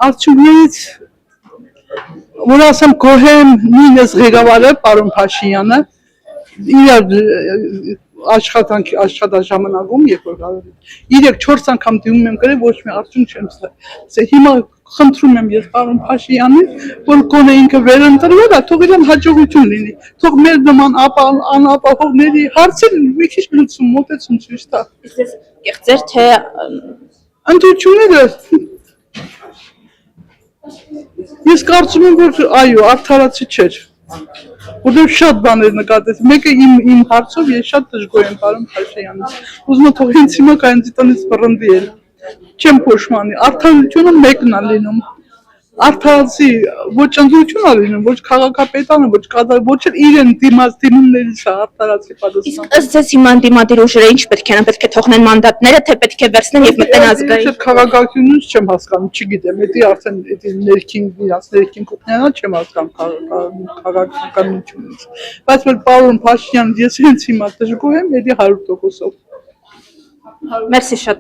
Արդյունքներից որ ասեմ գոհեմ նույնս ղեկավարը պարոն Փաշինյանը իր աշխատաժամանակում երբ որ 3-4 անգամ դիմում եմ գրել ոչ մի արդյունք չեմ ստացել հիմա խնդրում եմ ես պարոն Փաշինյանին որ գոնե ինքը վերընտրվելա թող իրեն հաջողություն լինի թող մեր նման անապահովների հարցեր մի քիչ լուծում մոտեցում ցույց տա Իսկ կեղծեր թե ընտրությունները Ես կարծում եմ որ այո արդարացի չէր որտեղ շատ բաներ նկատեց մեկը իմ հարցով ես շատ դժգոհ եմ պարոն Փաշինյանից ուզում եմ թող ինձ հիմա կայուն դիտանից բռնդի էլ չեմ փոշմանի արդարությունը մեկն է լինում արդարացի ոչ ընտրություն է լինում ոչ քաղաքապետանը ոչ էլ իրեն դիմաց դիմումներից է արդարացի պատասխան Իսկ ըստ ձեզ հիմա դիմադիր ուժերը ինչ պետք է թողնեն մանդատները թե պետք է վերցնեն եւ մտնեն ազգային Ես քաղաքականությունից չեմ հասկանում չգիտեմ դա արդեն ներքին կողմնանա չեմ հասկանում քաղաքականությունից բայց որ պարոն Փաշինյան ես հենց հիմա դժգոհ եմ 100%-ով Մերսի շատ